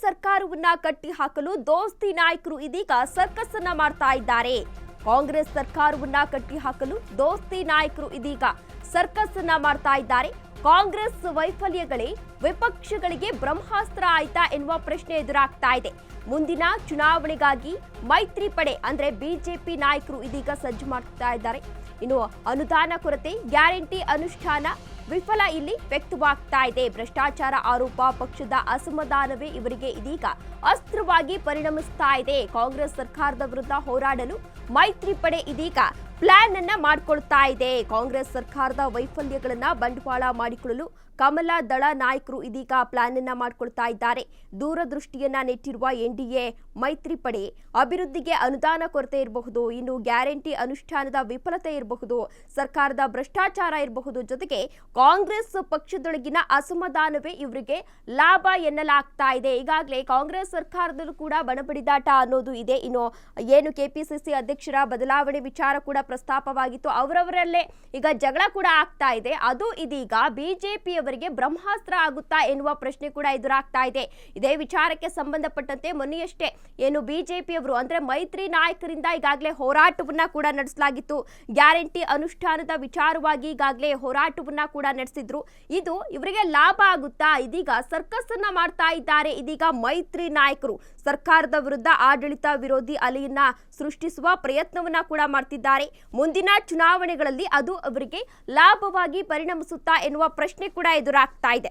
ಸರ್ಕಾರವನ್ನ ಕಟ್ಟಿ ಹಾಕಲು ದೋಸ್ತಿ ನಾಯಕರು ಇದೀಗ ಸರ್ಕಸ್ ಅನ್ನ ಮಾಡ್ತಾ ಇದ್ದಾರೆ. ಕಾಂಗ್ರೆಸ್ ಸರ್ಕಾರವನ್ನ ಕಟ್ಟಿ ಹಾಕಲು ದೋಸ್ತಿ ನಾಯಕರು ಇದೀಗ ಸರ್ಕಸ್ ಅನ್ನ ಮಾಡ್ತಾ ಇದ್ದಾರೆ. ಕಾಂಗ್ರೆಸ್ ವೈಫಲ್ಯಗಳೇ ವಿಪಕ್ಷಗಳಿಗೆ ಬ್ರಹ್ಮಾಸ್ತ್ರ ಆಯ್ತಾ ಎನ್ನುವ ಪ್ರಶ್ನೆ ಎದುರಾಗ್ತಾ ಇದೆ. ಮುಂದಿನ ಚುನಾವಣೆಗಾಗಿ ಮೈತ್ರಿ ಪಡೆ ಅಂದ್ರೆ ಬಿಜೆಪಿ ನಾಯಕರು ಇದೀಗ ಸಜ್ಜು ಮಾಡ್ತಾ ಇದ್ದಾರೆ. ಇನ್ನು ಅನುದಾನ ಕೊರತೆ, ಗ್ಯಾರಂಟಿ ಅನುಷ್ಠಾನ ವಿಫಲ ಇಲ್ಲಿ ವ್ಯಕ್ತವಾಗ್ತಾ ಇದೆ. ಭ್ರಷ್ಟಾಚಾರ ಆರೋಪ, ಪಕ್ಷದ ಅಸಮಾಧಾನವೇ ಇವರಿಗೆ ಇದೀಗ ಅಸ್ತ್ರವಾಗಿ ಪರಿಣಮಿಸ್ತಾ ಇದೆ. ಕಾಂಗ್ರೆಸ್ ಸರ್ಕಾರದ ವಿರುದ್ಧ ಹೋರಾಡಲು ಮೈತ್ರಿ ಪಡೆ ಇದೀಗ ಪ್ಲಾನ್ ಅನ್ನ ಮಾಡಿಕೊಳ್ತಾ ಇದೆ. ಕಾಂಗ್ರೆಸ್ ಸರ್ಕಾರದ ವೈಫಲ್ಯಗಳನ್ನ ಬಂಡವಾಳ ಮಾಡಿಕೊಳ್ಳಲು ಕಮಲ ದಳ ನಾಯಕರು ಇದೀಗ ಪ್ಲಾನ್ ಅನ್ನ ಮಾಡಿಕೊಳ್ತಾ ಇದ್ದಾರೆ. ದೂರದೃಷ್ಟಿಯನ್ನ ನೆಟ್ಟಿರುವ ಎನ್ಡಿಎ ಮೈತ್ರಿ ಪಡೆ ಅಭಿವೃದ್ಧಿಗೆ ಅನುದಾನ ಕೊರತೆ ಇರಬಹುದು, ಇನ್ನು ಗ್ಯಾರಂಟಿ ಅನುಷ್ಠಾನದ ವಿಫಲತೆ ಇರಬಹುದು, ಸರ್ಕಾರದ ಭ್ರಷ್ಟಾಚಾರ ಇರಬಹುದು, ಜೊತೆಗೆ ಕಾಂಗ್ರೆಸ್ ಪಕ್ಷದೊಳಗಿನ ಅಸಮಾಧಾನವೇ ಇವರಿಗೆ ಲಾಭ ಎನ್ನಲಾಗ್ತಾ ಇದೆ. ಈಗಾಗಲೇ ಕಾಂಗ್ರೆಸ್ ಸರ್ಕಾರದಲ್ಲೂ ಕೂಡ ಬಣಬಡಿದಾಟ ಅನ್ನೋದು ಇದೆ. ಇನ್ನು ಏನು ಕೆಪಿಸಿಸಿ ಅಧ್ಯಕ್ಷರ ಬದಲಾವಣೆ ವಿಚಾರ ಕೂಡ ಪ್ರಸ್ತಾಪವಾಗಿತ್ತು, ಅವರವರಲ್ಲೇ ಈಗ ಜಗಳ ಕೂಡ ಆಗ್ತಾ ಇದೆ. ಅದು ಇದೀಗ ಬಿಜೆಪಿಯವರಿಗೆ ಬ್ರಹ್ಮಾಸ್ತ್ರ ಆಗುತ್ತಾ ಎನ್ನುವ ಪ್ರಶ್ನೆ ಕೂಡ ಎದುರಾಗ್ತಾ ಇದೆ. ಇದೇ ವಿಚಾರಕ್ಕೆ ಸಂಬಂಧಪಟ್ಟಂತೆ ಮೊನ್ನೆಯಷ್ಟೇ ಏನು ಬಿಜೆಪಿಯವರು ಅಂದ್ರೆ ಮೈತ್ರಿ ನಾಯಕರಿಂದ ಈಗಾಗಲೇ ಹೋರಾಟವನ್ನ ಕೂಡ ನಡೆಸಲಾಗಿತ್ತು. ಗ್ಯಾರಂಟಿ ಅನುಷ್ಠಾನದ ವಿಚಾರವಾಗಿ ಈಗಾಗಲೇ ಹೋರಾಟವನ್ನ ಕೂಡ ನಡೆಸಿದ್ರು. ಇದು ಇವರಿಗೆ ಲಾಭ ಆಗುತ್ತಾ? ಇದೀಗ ಸರ್ಕಸ್ ಅನ್ನ ಮಾಡ್ತಾ ಇದ್ದಾರೆ. ಇದೀಗ ಮೈತ್ರಿ ನಾಯಕರು ಸರ್ಕಾರದ ವಿರುದ್ಧ ಆಡಳಿತ ವಿರೋಧಿ ಅಲೆಯನ್ನ ಸೃಷ್ಟಿಸುವ ಪ್ರಯತ್ನವನ್ನ ಕೂಡ ಮಾಡ್ತಿದ್ದಾರೆ. ಮುಂದಿನ ಚುನಾವಣೆಗಳಲ್ಲಿ ಅದು ಅವರಿಗೆ ಲಾಭವಾಗಿ ಪರಿಣಮಿಸುತ್ತಾ ಎನ್ನುವ ಪ್ರಶ್ನೆ ಕೂಡ ಎದುರಾಗ್ತಾ ಇದೆ.